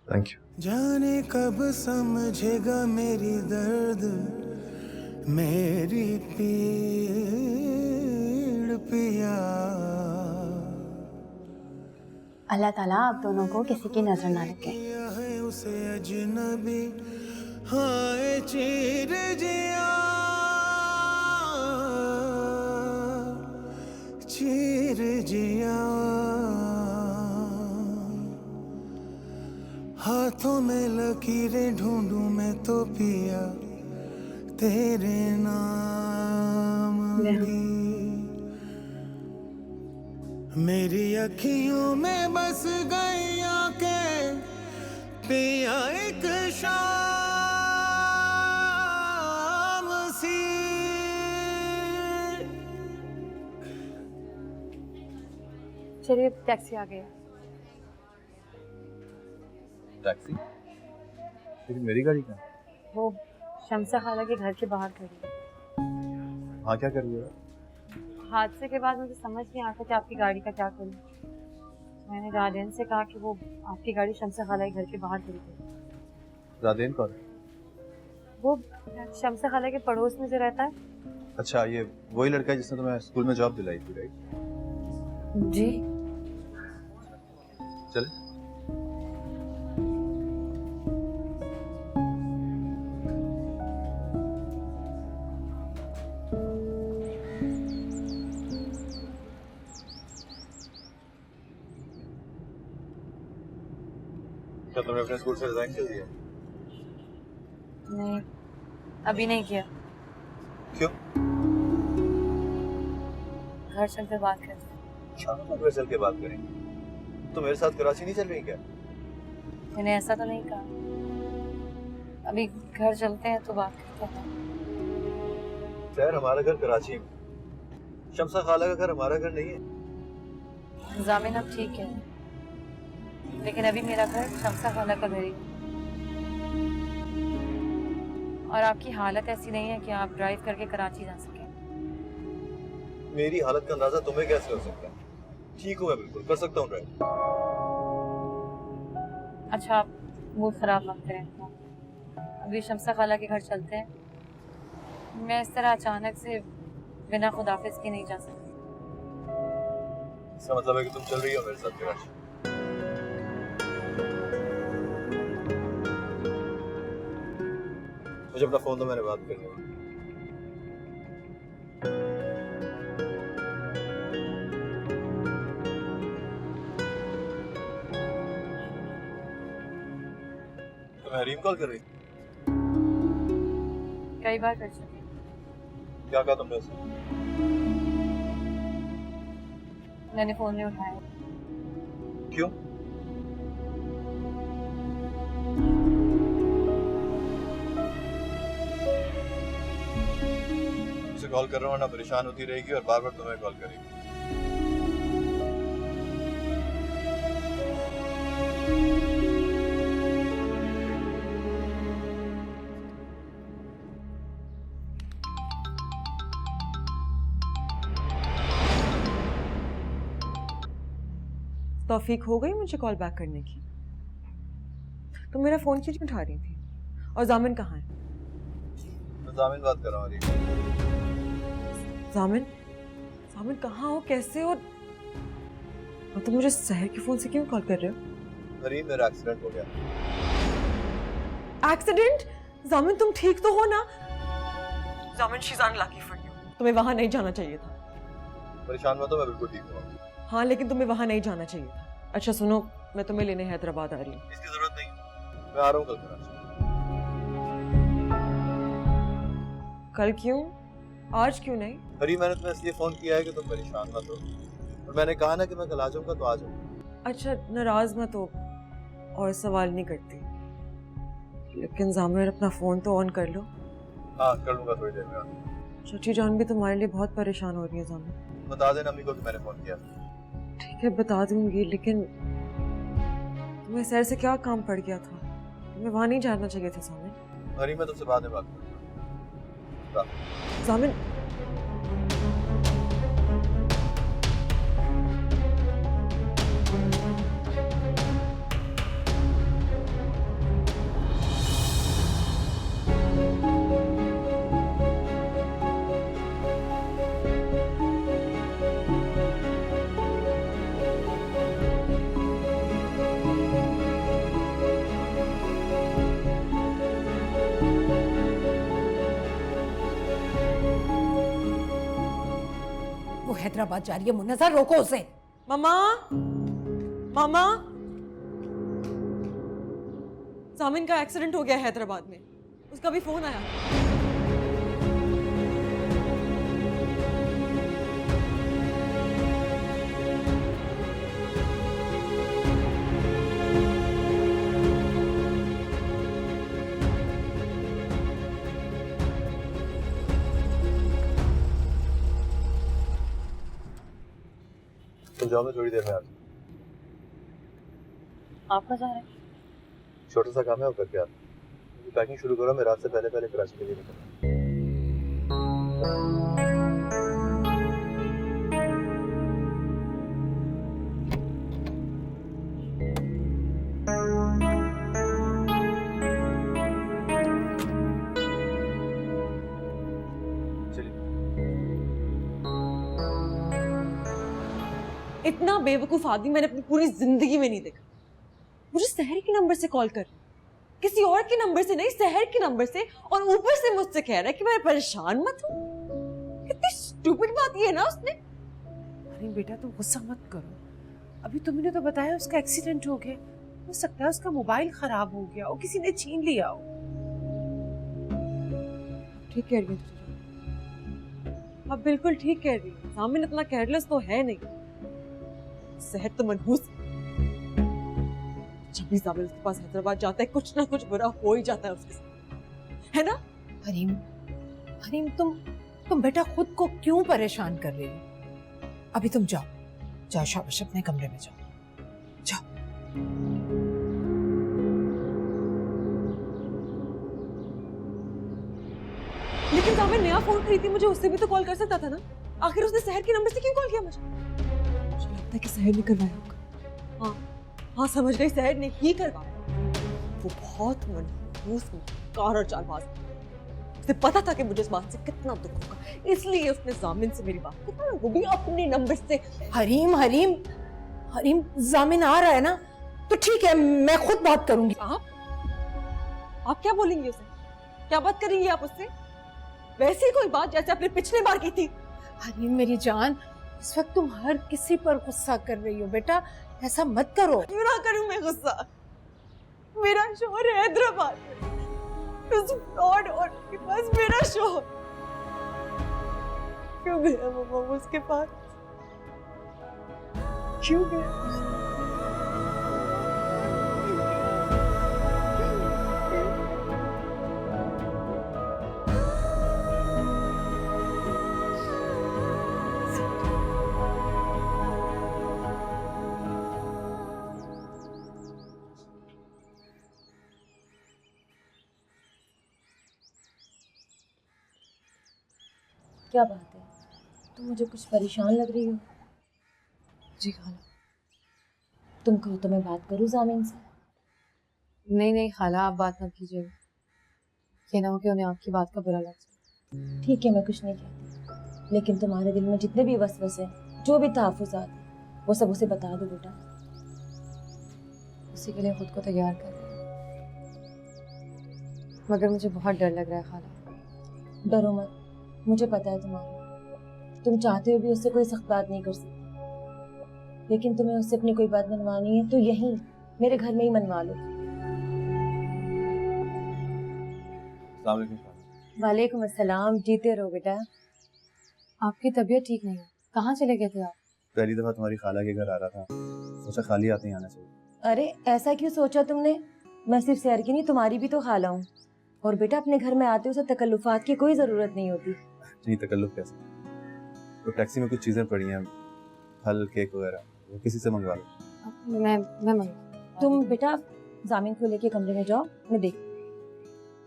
Thank you. जाने कब समझेगा मेरी दर्द, मेरी पीड़ पिया। अल्लाह ताला आप दोनों को किसी की नजर ना लगे। किया है उसे अजनबी, हाय चीर जिया, चीर जिया। हाथों में लकीरें ढूंढूं मैं तो पिया तेरे नाम की। मेरी अखियों में बस गई आंखें, पिया एक शाम सी। चलिए टैक्सी आ गया। टैक्सी? लेकिन मेरी गाड़ी कहाँ? वो शमसा खाला के घर के बाहर खड़ी है। हाँ, क्या कर रही है? हादसे के बाद मुझे समझ नहीं आता कि आपकी गाड़ी का क्या करूं। मैंने रादेन से कहा कि वो आपकी गाड़ी शमसा खाला के घर के बाहर खड़ी है। रादेन कौन? वो शमसा खाला के पड़ोस में जो रहता है। अच्छा, ये वही लड़का है जिसने तुम्हें स्कूल में जॉब दिलाई थी, राइट? जी। चले। क्या तुमने अपने स्कूल से रिजाइन कर दिया? नहीं, अभी नहीं किया। क्यों? घर चलकर बात करते हैं। शाम को घर चल के बात करेंगे। तो मेरे साथ कराची नहीं चल रही क्या? मैंने ऐसा तो नहीं कहा। अभी घर चलते हैं तो बात करते हैं। खैर, हमारा घर कराची में, शमसा खाला का घर हमारा घर नहीं है। जामिन अब ठीक है, लेकिन अभी मेरा घर शमसा खाला का घर ही है। और आपकी हालत ऐसी नहीं है कि आप ड्राइव करके कराची जा सकें। मेरी हालत का अंदाजा तुम्हें कैसे हो सकता है? ठीक हूँ मैं, बिल्कुल कर सकता हूँ ड्राइव। अच्छा, आप मूड खराब मत करें। अभी शमसा खाला के घर चलते हैं। मैं इस तरह अचानक से बिना खुदाफिज के नहीं जा सकती। इसका मतलब है कि तुम चल रही हो मेरे साथ कराची? मुझे अपना फोन दो, मैंने बात करनी है। तुम्हें हरीम कॉल कर रही? कई बार कर चुकी। क्या कहा तुमने उसे? मैंने फोन नहीं उठाया। क्यों? उसे कॉल कर रहा हूँ ना, परेशान होती रहेगी और बार बार तुम्हें कॉल करेगी। तौफीक हो गई मुझे कॉल बैक करने की? तो मेरा फोन क्यों नहीं उठा रही थी? और जामिन कहाँ है? मैं जामिन बात कर रहा हूँ। जामिन? जामिन कहाँ हो, कैसे हो? और तुम मुझे सहर के फोन से क्यों कॉल कर रहे हो? हरीम, मेरा एक्सीडेंट हो गया। एक्सीडेंट? जामिन तुम ठीक तो हो ना? जामिन, she is unlucky for you. तुम्हें वहां नहीं जाना चाहिए था। परेशान मत हो, मैं बिल्कुल ठीक हूँ। हाँ, लेकिन तुम्हें वहां नहीं जाना चाहिए था। अच्छा सुनो, मैं तुम्हें लेने हैदराबाद आ रही हूँ। इसकी जरूरत नहीं, मैं आ रहा हूँ कल कराची। कल क्यों? आज क्यों नहीं? हरीम, मैंने तुम्हें इसलिए फोन किया है कि तुम परेशान मत हो, और मैंने कहा ना कि मैं कल आ जाऊंगा तो आ जाऊंगा। अच्छा, नाराज मत हो और सवाल नहीं करती, लेकिन जामिर अपना फोन तो ऑन कर लो। हाँ, कर लूंगा थोड़ी देर में। चाची जान भी तुम्हारे लिए बहुत परेशान हो रही है जामिर। बता देना अम्मी को कि मैंने फोन किया। ठीक है, बता दूंगी, लेकिन तुम्हें सर से क्या काम पड़ गया था? तुम्हें वहां नहीं जाना चाहिए था जामिर। हरीम, मैं तुमसे बाद में बात करूंगा। जामिर, हैदराबाद जा रही है। मुन्नज़र रोको उसे। मामा, मामा, जामिन का एक्सीडेंट हो गया हैदराबाद में। उसका भी फोन आया। तुम जाओ, मैं थोड़ी देर में आता हूँ। आप कहाँ जा रहे हैं? छोटा सा काम है वो करके आता हूँ। पैकिंग शुरू करो, मैं रात से पहले पहले कराची के लिए निकलूँ। इतना बेवकूफ आदमी मैंने अपनी पूरी जिंदगी में नहीं देखा। मुझे सहर के नंबर से कॉल कर रहा है, किसी और के नंबर से नहीं, सहर के नंबर से, और ऊपर से मुझसे कह रहा है कि मैं परेशान मत हूं। कितनी स्टूपिड बात ये है ना उसने। अरे बेटा तुम गुस्सा मत करो, अभी तुमने तो बताया उसका एक्सीडेंट हो गया, हो सकता है उसका मोबाइल खराब हो गया और किसी ने छीन लिया हो। ठीक कह रही हो अब बिल्कुल ठीक कह रही हो। सामने इतना केयरलेस तो है नहीं। सहर तो मनहूस जब भी जामिल उसके पास हैदराबाद जाता है कुछ ना कुछ बुरा हो ही जाता है उसके साथ, है ना? हरीम, हरीम तुम बेटा खुद को क्यों परेशान कर रही हो? अभी तुम जाओ, जाओ शाबाश, अपने कमरे में जाओ, जाओ। लेकिन जामिल नया फोन खरीदी, मुझे उससे भी तो कॉल कर सकता था ना। आखिर उसने सहर के नंबर से क्यों कॉल किया मुझे? मुझे लगता है कि सहर ने करवाया होगा। हाँ हाँ, समझ गई, सहर ने ही करवाया। वो बहुत मनहूस, कार और चालबाज। उसे पता था कि मुझे इस बात से कितना दुख होगा, इसलिए उसने जामिन से मेरी बात की, वो भी अपने नंबर से। हरीम हरीम हरीम, जामिन आ रहा है ना, तो ठीक है, मैं खुद बात करूंगी। आप क्या बोलेंगे उसे? क्या बात करेंगी आप उससे? वैसी कोई बात जैसे आपने पिछले बार की थी। हरीम मेरी जान, इस वक्त तुम हर किसी पर गुस्सा कर रही हो बेटा, ऐसा मत करो। क्यों ना करूं मैं गुस्सा? मेरा शोहर है हैदराबाद में, उस फ्रॉड और के पास मेरा शोहर। क्यों गया मम्मा उसके पास? क्यों गया? क्या बात है, तुम मुझे कुछ परेशान लग रही हो। जी खाला। तुम कहो तो मैं बात करूँ जामिन से? नहीं नहीं खाला, आप बात मत कीजिएगा, ये ना हो कि उन्हें आपकी बात का बुरा लग जाए। ठीक है, मैं कुछ नहीं कहती, लेकिन तुम्हारे दिल में जितने भी वसवसे, जो भी तहफ़्फ़ुज़ात हैं, वो सब उसे बता दो बेटा। उसी के लिए खुद को तैयार कर रही हूँ, मगर मुझे बहुत डर लग रहा है खाला। डरो मत, मुझे पता है तुम्हारा। तुम चाहते हो भी उससे कोई सख्त बात नहीं कर सकती, लेकिन तुम्हें उससे अपनी कोई बात मनवानी है तो यहीं मेरे घर में ही मनवा लो। वालेकुम अस्सलाम, जीते रहो बेटा। आपकी तबीयत ठीक नहीं है, कहाँ चले गए थे आप? पहली दफा तुम्हारी खाला के घर आ रहा था, सोचा खाली आते ही आना चाहिए। अरे ऐसा क्यों सोचा तुमने? मैं सिर्फ सहर की नहीं, तुम्हारी भी तो खाला हूँ। और बेटा अपने घर में आते उसे तकल्लुफात की कोई जरूरत नहीं होती। नहीं, तकल्लुफ कैसे? तो टैक्सी में कुछ चीजें पड़ी हैं, फल केक वगैरह, वो किसी से मंगवा लो। मैं तुम बेटा जामिन को लेके कमरे में जाओ, मैं देख।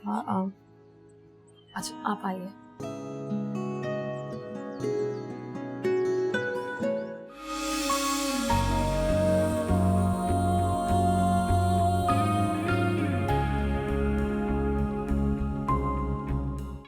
हाँ अच्छा आप आइए।